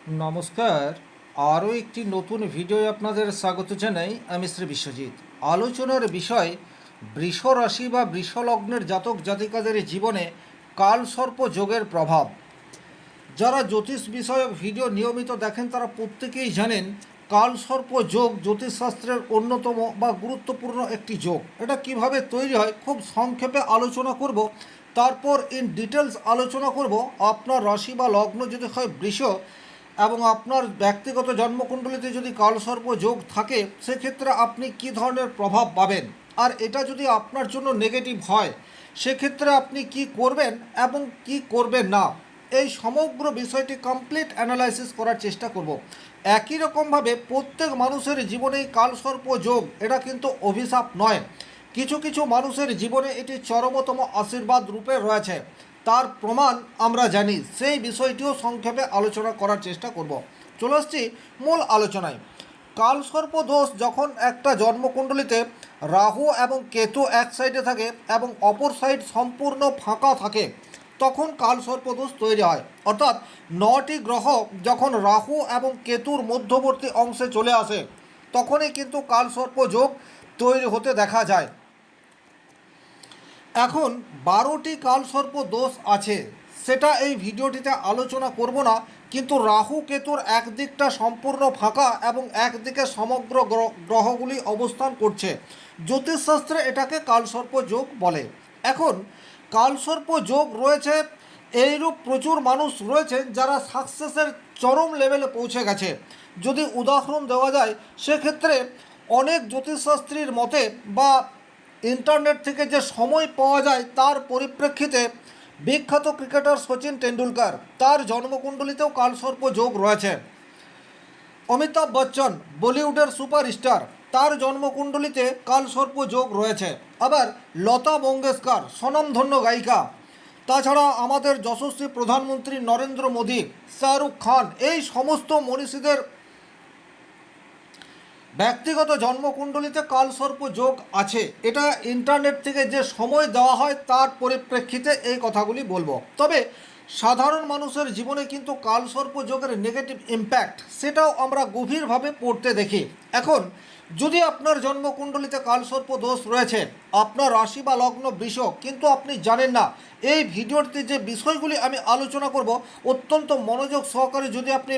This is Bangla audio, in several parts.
নমস্কার। আরও একটি নতুন ভিডিও আপনাদের স্বাগত জানাই। আমি শ্রী বিশ্বজিৎ। আলোচনার বিষয় বৃষ রাশি বা বৃষ লগ্নের জাতক জাতিকাদের জীবনে কালসর্প যোগের প্রভাব। যারা জ্যোতিষ বিষয়ক ভিডিও নিয়মিত দেখেন তারা প্রত্যেকেই জানেন কালসর্প যোগ জ্যোতিষশাস্ত্রের অন্যতম বা গুরুত্বপূর্ণ একটি যোগ। এটা কিভাবে তৈরি হয় খুব সংক্ষেপে আলোচনা করব, তারপর ইন ডিটেলস আলোচনা করব আপনার রাশি বা লগ্ন যদি হয় বৃষ এবং আপনার ব্যক্তিগত জন্মকুণ্ডলিতে যদি কালসর্প যোগ থাকে সেক্ষেত্রে আপনি কী ধরনের প্রভাব পাবেন, আর এটা যদি আপনার জন্য নেগেটিভ হয় সেক্ষেত্রে আপনি কি করবেন এবং কি করবেন না, এই সমগ্র বিষয়টি কমপ্লিট অ্যানালাইসিস করার চেষ্টা করব। একই রকমভাবে প্রত্যেক মানুষের জীবনেই কালসর্প যোগ এটা কিন্তু অভিশাপ নয়। কিছু কিছু মানুষের জীবনে এটি চরমতম আশীর্বাদ রূপে রয়েছে, তার প্রমাণ আমরা জানি। সেই বিষয়টিও সংক্ষেপে আলোচনা করার চেষ্টা করব। চলে আসছি মূল আলোচনায়। কালসর্প দোষ যখন একটা জন্মকুণ্ডলিতে রাহু এবং কেতু এক সাইডে থাকে এবং অপর সাইড সম্পূর্ণ ফাঁকা থাকে তখন কালসর্প দোষ তৈরি হয়। অর্থাৎ 9টি গ্রহ যখন রাহু এবং কেতুর মধ্যবর্তী অংশে চলে আসে তখনই কিন্তু কালসর্প যোগ তৈরি হতে দেখা যায়। এখন 12টি কালসর্প দোষ আছে, সেটা এই ভিডিওটিতে আলোচনা করব না, কিন্তু রাহু কেতুর একদিকটা সম্পূর্ণ ফাঁকা এবং একদিকে সমগ্র গ্রহগুলি অবস্থান করছে। জ্যোতিষশাস্ত্রে এটাকে কালসর্প যোগ বলে। এখন কালসর্প যোগ রয়েছে, এইরূপ প্রচুর মানুষ রয়েছেন যারা সাকসেসের চরম লেভেলে পৌঁছে গেছে। যদি উদাহরণ দেওয়া যায় সেক্ষেত্রে অনেক জ্যোতিষশাস্ত্রীর মতে বা ইন্টারনেট থেকে যে সময় পাওয়া যায় তার পরিপ্রেক্ষিতে বিখ্যাত ক্রিকেটার সচিন টেন্ডুলকার, তার জন্মকুণ্ডলিতেও কালসর্প যোগ রয়েছে। অমিতাভ বচ্চন বলিউডের সুপারস্টার, তার জন্মকুণ্ডলিতে কালসর্প যোগ রয়েছে। আবার লতা মঙ্গেশকর স্বনামধন্য গায়িকা, তাছাড়া আমাদের যশস্বী প্রধানমন্ত্রী নরেন্দ্র মোদী, শাহরুখ খান, এই সমস্ত মনীষীদের ব্যক্তিগত জন্মকুণ্ডলিতে কালসর্প যোগ আছে। এটা ইন্টারনেট থেকে যে সময় দেওয়া হয় তার পরিপ্রেক্ষিতে এই কথাগুলি বলবো। তবে সাধারণ মানুষের জীবনে কিন্তু কালসর্প যোগের নেগেটিভ ইম্প্যাক্ট সেটাও আমরা গভীরভাবে পড়তে দেখি। এখন যদি আপনার জন্মকুণ্ডলিতে কালসর্প দোষ রয়েছে, আপনার রাশি বা লগ্ন বৃষ, কিন্তু আপনি জানেন না, এই ভিডিওতে যে বিষয়গুলি আমি আলোচনা করব অত্যন্ত মনোযোগ সহকারে যদি আপনি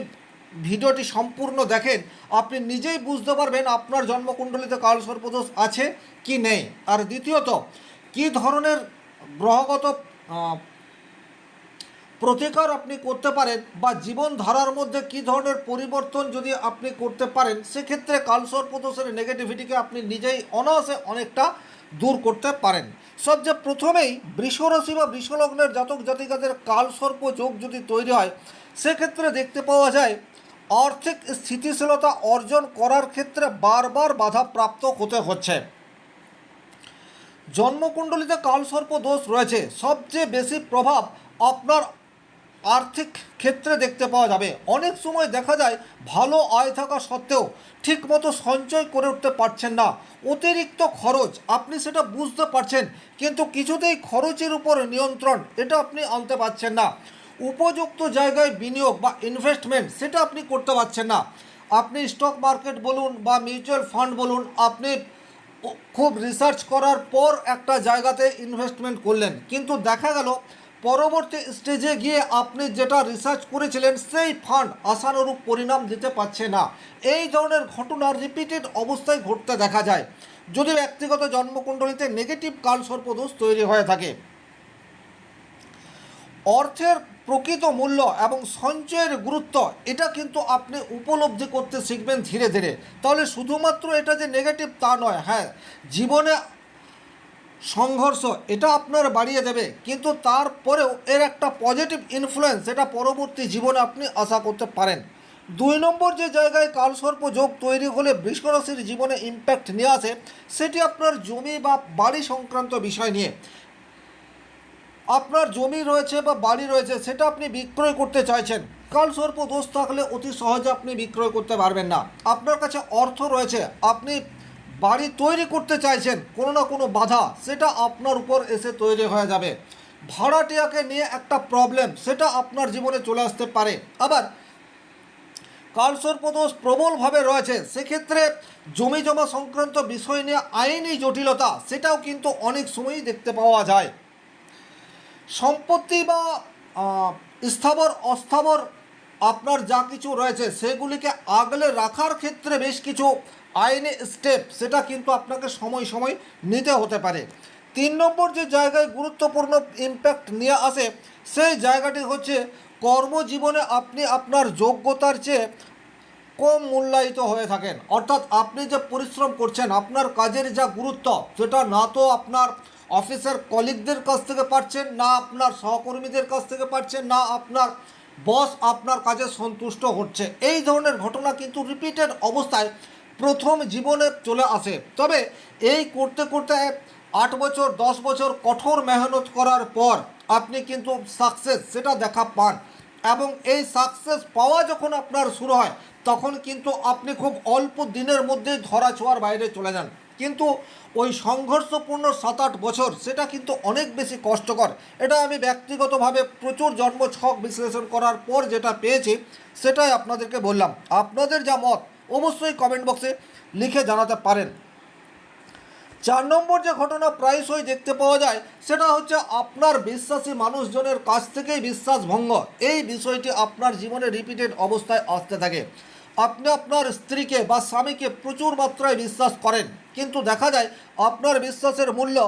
ভিডিওটি সম্পূর্ণ দেখেন আপনি নিজেই বুঝতে পারবেন আপনার জন্মকুণ্ডলিতে কালসর্পদোষ আছে কি নেই। আর দ্বিতীয়ত কী ধরনের গ্রহগত প্রতিকার আপনি করতে পারেন বা জীবনধারার মধ্যে কী ধরনের পরিবর্তন যদি আপনি করতে পারেন সেক্ষেত্রে কালসর্পদোষের নেগেটিভিটিকে আপনি নিজেই অনায়াসে অনেকটা দূর করতে পারেন। সবচেয়ে প্রথমেই বৃষরাশি বা বৃষলগ্নের জাতক জাতিকাদের কালসর্প যোগ যদি তৈরি হয় সেক্ষেত্রে দেখতে পাওয়া যায় আর্থিক স্থিতিশীলতা অর্জন করার ক্ষেত্রে বারবার বাধাপ্রাপ্ত হতে হচ্ছে। জন্মকুণ্ডলিতে কালসর্প দোষ রয়েছে, সবচেয়ে বেশি প্রভাব আপনার আর্থিক ক্ষেত্রে দেখতে পাওয়া যাবে। অনেক সময় দেখা যায় ভালো আয় থাকা সত্ত্বেও ঠিকমতো সঞ্চয় করে উঠতে পারছেন না, অতিরিক্ত খরচ আপনি সেটা বুঝতে পারছেন কিন্তু কিছুতেই খরচের উপর নিয়ন্ত্রণ এটা আপনি আনতে পারছেন না, উপযুক্ত জায়গায় বিনিয়োগ বা ইনভেস্টমেন্ট সেটা আপনি করতে পারছেন না। আপনি স্টক মার্কেট বলুন বা মিউচুয়াল ফান্ড বলুন, আপনি খুব রিসার্চ করার পর একটা জায়গাতে ইনভেস্টমেন্ট করলেন কিন্তু দেখা গেল পরবর্তী স্টেজে গিয়ে আপনি যেটা রিসার্চ করেছিলেন সেই ফান্ড আশানুরূপ পরিণাম দিতে পারছে না। এই ধরনের ঘটনা রিপিটেড অবস্থায় ঘটতে দেখা যায় যদি ব্যক্তিগত জন্মকুণ্ডলিতে নেগেটিভ কালসর্পদোষ তৈরি হয়ে থাকে। অর্থের প্রকৃত মূল্য এবং সঞ্চয়ের গুরুত্ব এটা কিন্তু আপনি উপলব্ধি করতে শিখবেন ধীরে ধীরে। তাহলে শুধুমাত্র এটা যে নেগেটিভ তা নয়, হ্যাঁ জীবনে সংঘর্ষ এটা আপনার বাড়িয়ে দেবে কিন্তু তারপরেও এর একটা পজিটিভ ইনফ্লুয়েন্স এটা পরবর্তী জীবনে আপনি আশা করতে পারেন। 2 নম্বর যে জায়গায় কালসর্প যোগ তৈরি হলে বৃষ রাশির জীবনে ইম্প্যাক্ট নিয়ে আসে সেটি আপনার জমি বা বাড়ি সংক্রান্ত বিষয় নিয়ে। আপনার জমি রয়েছে বা বাড়ি রয়েছে সেটা আপনি বিক্রয় করতে চাইছেন, কালসর্প দোষ থাকলে অতি সহজে আপনি বিক্রয় করতে পারবেন না। আপনার কাছে অর্থ রয়েছে, আপনি বাড়ি তৈরি করতে চাইছেন, কোনো না কোনো বাধা সেটা আপনার উপর এসে তৈরি হয়ে যাবে। ভাড়াটিয়াকে নিয়ে একটা প্রবলেম সেটা আপনার জীবনে চলে আসতে পারে। আবার কালসর্পদোষ প্রবলভাবে রয়েছে, সেক্ষেত্রে জমি জমা সংক্রান্ত বিষয় নিয়ে আইনি জটিলতা সেটাও কিন্তু অনেক সময়ই দেখতে পাওয়া যায়। সম্পত্তি বা স্থাবর অস্থাবর আপনার যা কিছু রয়েছে সেগুলিকে আগলে রাখার ক্ষেত্রে বেশ কিছু আইনি স্টেপ সেটা কিন্তু আপনাকে সময় সময় নিতে হতে পারে। 3 নম্বর যে জায়গায় গুরুত্বপূর্ণ ইম্প্যাক্ট নিয়ে আসে সেই জায়গাটি হচ্ছে কর্মজীবনে আপনি আপনার যোগ্যতার চেয়ে কম মূল্যায়িত হয়ে থাকেন। অর্থাৎ আপনি যে পরিশ্রম করছেন, আপনার কাজের যা গুরুত্ব সেটা না তো আপনার অফিসের কলিগদের কাছ থেকে পাচ্ছেন, না আপনার সহকর্মীদের কাছ থেকে পাচ্ছেন, না আপনার বস আপনার কাজে সন্তুষ্ট হচ্ছে। এই ধরনের ঘটনা কিন্তু রিপিটেড অবস্থায় প্রথম জীবনে চলে আসে। তবে এই করতে করতে 8 বছর 10 বছর কঠোর মেহনত করার পর আপনি কিন্তু সাকসেস সেটা দেখা পান, এবং এই সাকসেস পাওয়া যখন আপনার শুরু হয় তখন কিন্তু আপনি খুব অল্প দিনের মধ্যেই ধরা ছোঁয়ার বাইরে চলে যান। কিন্তু ওই সংঘর্ষপূর্ণ 7-8 বছর সেটা কিন্তু অনেক বেশি কষ্টকর। এটা আমি ব্যক্তিগতভাবে প্রচুর জন্মছক বিশ্লেষণ করার পর যেটা পেয়েছি সেটাই আপনাদেরকে বললাম। আপনাদের যা মত অবশ্যই কমেন্ট বক্সে লিখে জানাতে পারেন। 4 নম্বর যে ঘটনা প্রায়শই দেখতে পাওয়া যায় সেটা হচ্ছে আপনার বিশ্বাসী মানুষজনের কাছ থেকেই বিশ্বাস ভঙ্গ। এই বিষয়টি আপনার জীবনে রিপিটেড অবস্থায় আসতে থাকে। আপনি আপনার স্ত্রীকে বা স্বামীকে প্রচুর মাত্রায় বিশ্বাস করেন, কিন্তু দেখা যায় আপনার বিশ্বাসের মূল্য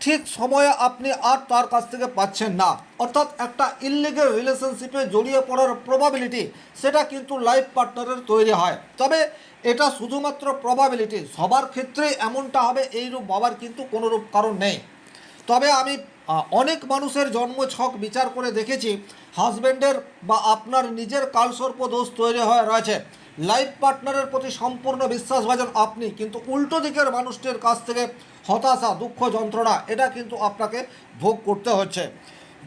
ঠিক সময়ে আপনি আর তার কাছ থেকে পাচ্ছেন না। অর্থাৎ একটা ইললিগাল রিলেশনশিপে জড়িয়ে পড়ার প্রবাবিলিটি সেটা কিন্তু লাইফ পার্টনারের তৈরি হয়। তবে এটা শুধুমাত্র প্রবাবিলিটি, সবার ক্ষেত্রেই এমনটা হবে এইরূপ ভাবার কিন্তু কোনোরূপ কারণ নেই। তবে আমি অনেক মানুষের জন্মছক বিচার করে দেখেছি, হাজব্যান্ডের বা আপনার নিজের কালসর্প দোষ তৈরি হয়ে রয়েছে, লাইফ পার্টনারের প্রতি সম্পূর্ণ বিশ্বাসভাজন আপনি, কিন্তু উল্টো দিকের মানুষটির কাছ থেকে হতাশা দুঃখ যন্ত্রণা এটা কিন্তু আপনাকে ভোগ করতে হচ্ছে।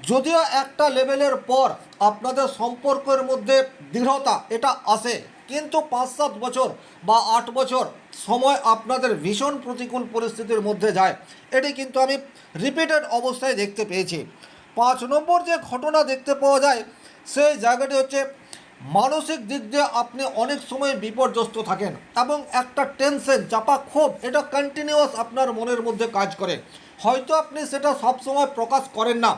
যদিও একটা লেভেলের পর আপনাদের সম্পর্কের মধ্যে দৃঢ়তা এটা আসে, কিন্তু 5-7 বছর বা 8 বছর সময় আপনাদের ভীষণ প্রতিকূল পরিস্থিতির মধ্যে যায়। এটি কিন্তু আমি রিপিটেড অবস্থায় দেখতে পেয়েছি। 5 নম্বর যে ঘটনা দেখতে পাওয়া যায় সেই জায়গাটি হচ্ছে মানসিক দিক দিয়ে আপনি অনেক সময় বিপর্যস্ত থাকেন, এবং একটা টেনশন চাপা ক্ষোভ এটা কন্টিনিউয়াস আপনার মনের মধ্যে কাজ করে। হয়তো আপনি সেটা সবসময় প্রকাশ করেন না।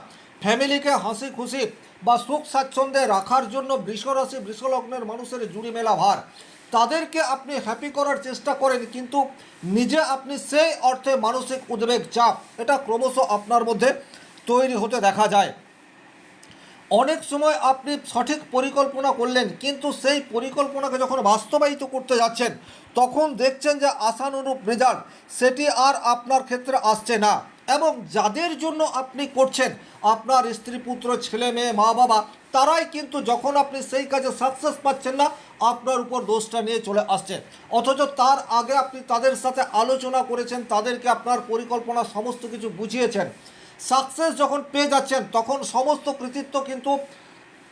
ফ্যামিলিকে হাসি খুশি বা সুখ স্বাচ্ছন্দ্যে রাখার জন্য বৃষরাশি বৃষলগ্নের মানুষের জুড়ি মেলা ভার, তাদেরকে আপনি হ্যাপি করার চেষ্টা করেন, কিন্তু নিজে আপনি সেই অর্থে মানসিক উদ্বেগ চাপ এটা ক্রমশ আপনার মধ্যে তৈরি হতে দেখা যায়। অনেক সময় আপনি সঠিক পরিকল্পনা করলেন, কিন্তু সেই পরিকল্পনাকে যখন বাস্তবায়িত করতে যাচ্ছেন তখন দেখছেন যে আশানুরূপ রেজাল্ট সেটি আর আপনার ক্ষেত্রে আসছে না, এবং যাদের জন্য আপনি করছেন আপনার স্ত্রী পুত্র ছেলে মেয়ে মা বাবা, তারাই কিন্তু যখন আপনি সেই কাজে সাকসেস পাচ্ছেন না আপনার উপর দোষটা নিয়ে চলে আসছে। অথচ তার আগে আপনি তাদের সাথে আলোচনা করেছেন, তাদেরকে আপনার পরিকল্পনা সমস্ত কিছু বুঝিয়েছেন। সাকসেস যখন পেয়ে যাচ্ছেন তখন সমস্ত কৃতিত্ব কিন্তু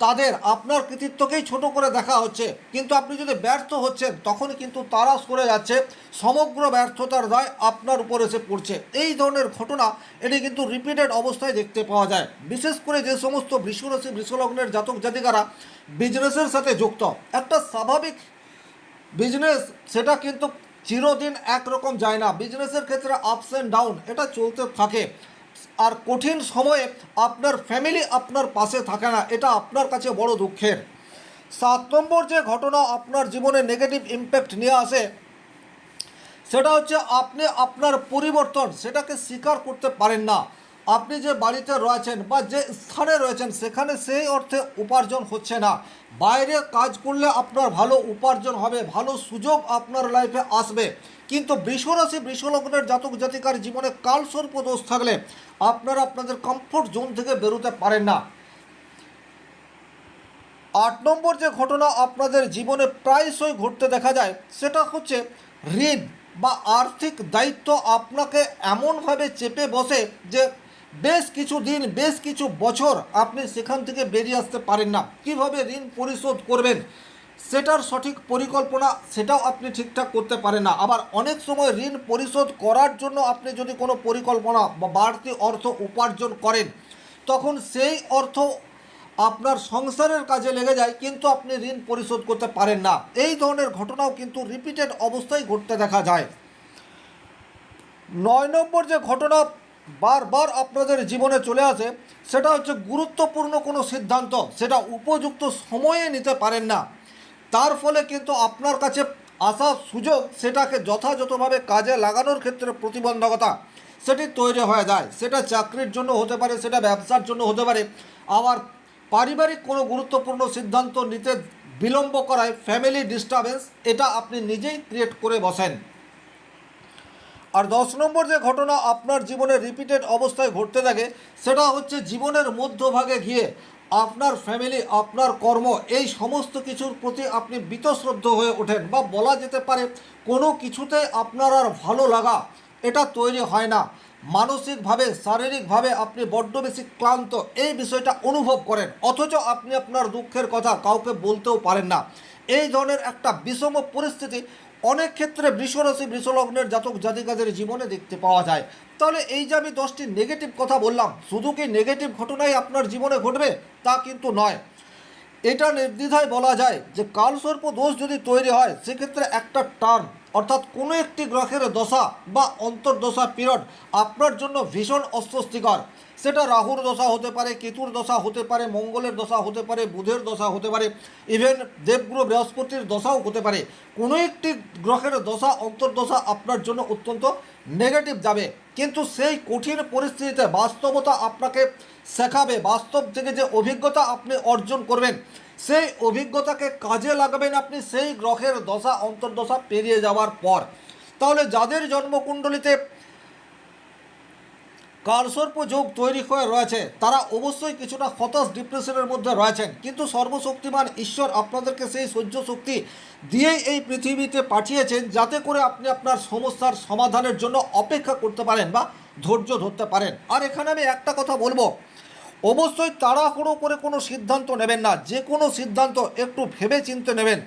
তাদের আপনার কৃতিত্বকেই ছোট করে দেখা হচ্ছে, কিন্তু আপনি যদি ব্যর্থ হচ্ছেন তখন কিন্তু তারা সরে যাচ্ছে, সমগ্র ব্যর্থতার দায় আপনার উপর এসে পড়ছে। এই ধরনের ঘটনা এটি কিন্তু রিপিটেড অবস্থায় দেখতে পাওয়া যায়। বিশেষ করে যে সমস্ত বৃষরাশি বৃষলগ্নের জাতক জাতিকারা বিজনেসের সাথে যুক্ত, একটা স্বাভাবিক বিজনেস সেটা কিন্তু চিরদিন একরকম যায় না। বিজনেসের ক্ষেত্রে আপস অ্যান্ড ডাউন এটা চলতে থাকে, আর কঠিন সময়ে আপনার ফ্যামিলি আপনার পাশে থাকে না, এটা আপনার কাছে বড় দুঃখের। 7 নম্বর যে ঘটনা আপনার জীবনে নেগেটিভ ইম্প্যাক্ট নিয়ে আসে সেটা হচ্ছে আপনি আপনার পরিবর্তন সেটাকে স্বীকার করতে পারেন না। আপনি যে বাড়িতে রয়েছেন বা যে স্থানে রয়েছেন সেখানে সেই অর্থে উপার্জন হচ্ছে না। বাইরে কাজ করলে আপনার ভালো উপার্জন হবে, ভালো সুযোগ আপনার লাইফে আসবে, কিন্তু বৃষরাশি বৃষলগ্নের জাতক জাতিকার জীবনে কালসর্প দোষ থাকলে আপনারা আপনাদের কমফোর্ট জোন থেকে বেরোতে পারেন না। 8 নম্বর যে ঘটনা আপনাদের জীবনে প্রায়শই ঘটতে দেখা যায় সেটা হচ্ছে ঋণ বা আর্থিক দায়িত্ব আপনাকে এমনভাবে চেপে বসে যে বেশ কিছু দিন বেশ কিছু বছর আপনি সেখান থেকে বেরিয়ে আসতে পারেন না। কিভাবে ঋণ পরিশোধ করবেন সেটার সঠিক পরিকল্পনা সেটাও আপনি ঠিকঠাক করতে পারেন না। আবার অনেক সময় ঋণ পরিশোধ করার জন্য আপনি যদি কোনো পরিকল্পনা বা বাড়তি অর্থ উপার্জন করেন তখন সেই অর্থ আপনার সংসারের কাজে লেগে যায়, কিন্তু আপনি ঋণ পরিশোধ করতে পারেন না। এই ধরনের ঘটনাও কিন্তু রিপিটেড অবস্থায় ঘটতে দেখা যায়। 9 নম্বর যে ঘটনা বারবার আপনাদের জীবনে চলে আসে, সেটা হচ্ছে গুরুত্বপূর্ণ কোনো সিদ্ধান্ত সেটা উপযুক্ত সময়ে নিতে পারেন না। তার ফলে কিন্তু আপনার কাছে আসা সুযোগ সেটাকে যথাযথভাবে কাজে লাগানোর ক্ষেত্রে প্রতিবন্ধকতা সেটি তৈরি হয়ে যায়। সেটা চাকরির জন্য হতে পারে, সেটা ব্যবসার জন্য হতে পারে, আবার পারিবারিক কোনো গুরুত্বপূর্ণ সিদ্ধান্ত নিতে বিলম্ব করায় ফ্যামিলি ডিস্টারবেন্স এটা আপনি নিজেই ক্রিয়েট করে বসেন। আর 10 নম্বর যে ঘটনা আপনার জীবনে রিপিটেড অবস্থায় ঘটতে থাকে, সেটা হচ্ছে জীবনের মধ্যভাগে গিয়ে আপনার ফ্যামিলি, আপনার কর্ম, এই সমস্ত কিছুর প্রতি আপনি বীতশ্রদ্ধ হয়ে ওঠেন, বা বলা যেতে পারে কোনো কিছুতে আপনার আর ভালো লাগা এটা তৈরি হয় না। মানসিকভাবে, শারীরিকভাবে আপনি বড্ড বেশি ক্লান্ত এই বিষয়টা অনুভব করেন, অথচ আপনি আপনার দুঃখের কথা কাউকে বলতেও পারেন না। এই ধরনের একটা বিষম পরিস্থিতি অনেক ক্ষেত্রে বৃষরাশি, বৃষলগ্নের জাতক জাতিকাদের জীবনে দেখতে পাওয়া যায়। তাহলে এই যে আমি 10টি নেগেটিভ কথা বললাম, শুধু কি নেগেটিভ ঘটনাই আপনার জীবনে ঘটবে তা কিন্তু নয়। এটা নির্দ্বিধায় বলা যায় যে কালসর্প দোষ যদি তৈরি হয়, সেক্ষেত্রে একটা টার্ম অর্থাৎ কোনো একটি গ্রহের দশা বা অন্তর্দশা পিরিয়ড আপনার জন্য ভীষণ অস্বস্তিকর। সেটা রাহুর দশা হতে পারে, কেতুর দশা হতে পারে, মঙ্গলের দশা হতে পারে, বুধের দশা হতে পারে, ইভেন দেবগুরু বৃহস্পতির দশাও হতে পারে। কোনো একটি গ্রহের দশা অন্তর্দশা আপনার জন্য অত্যন্ত নেগেটিভ যাবে। কিন্তু সেই কঠিন পরিস্থিতিতে বাস্তবতা আপনাকে শেখাবে, বাস্তব থেকে যে অভিজ্ঞতা আপনি অর্জন করবেন, সেই অভিজ্ঞতাকে কাজে লাগাবেন আপনি সেই গ্রহের দশা অন্তর্দশা পেরিয়ে যাওয়ার পর। তাহলে যাদের জন্মকুণ্ডলিতে কালসর্প যোগ তৈরি হয়ে রয়েছে, তারা অবশ্যই কিছুটা হতাশ, ডিপ্রেশনের মধ্যে রয়েছেন, কিন্তু সর্বশক্তিমান ঈশ্বর আপনাদেরকে সেই সহ্য শক্তি দিয়েই এই পৃথিবীতে পাঠিয়েছেন, যাতে করে আপনি আপনার সমস্যার সমাধানের জন্য অপেক্ষা করতে পারেন বা ধৈর্য ধরতে পারেন। আর এখানে আমি একটা কথা বলবো, অবশ্যই তাড়াহুড়ো করে কোনো সিদ্ধান্ত নেবেন না। যে কোনো সিদ্ধান্ত একটু ভেবে চিন্তে নেবেন,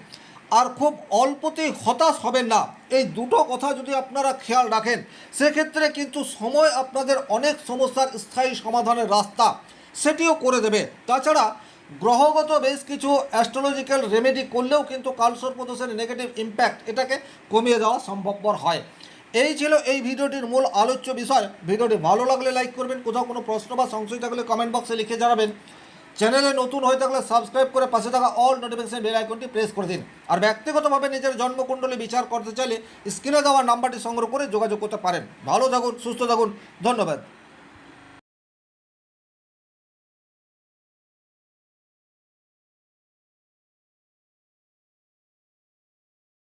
আর খুব অল্পতেই হতাশ হবেন না। এই দুটো কথা যদি আপনারা খেয়াল রাখেন, সেক্ষেত্রে কিন্তু সময় আপনাদের অনেক সমস্যার স্থায়ী সমাধানের রাস্তা সেটিও করে দেবে। তাছাড়া গ্রহগত বেশ কিছু অ্যাস্ট্রোলজিক্যাল রেমেডি করলেও কিন্তু কালসর্পদোষের নেগেটিভ ইম্প্যাক্ট এটাকে কমিয়ে দেওয়া সম্ভবপর হয়। এই ছিল এই ভিডিওটির মূল আলোচ্য বিষয়। ভিডিওটি ভালো লাগলে লাইক করবেন, কোথাও কোনো প্রশ্ন বা সংশয় থাকলে কমেন্ট বক্সে লিখে জানাবেন। চ্যানেলে নতুন হয়ে থাকলে সাবস্ক্রাইব করে পাশে থাকা অল নোটিফিকেশন বেল আইকনটি প্রেস করে দিন। আর ব্যক্তিগতভাবে নিজের জন্মকুণ্ডলী বিচার করতে চাইলে স্ক্রিনে দেওয়া নাম্বারটি সংগ্রহ করে যোগাযোগ করতে পারেন। ভালো থাকুন, সুস্থ থাকুন, ধন্যবাদ।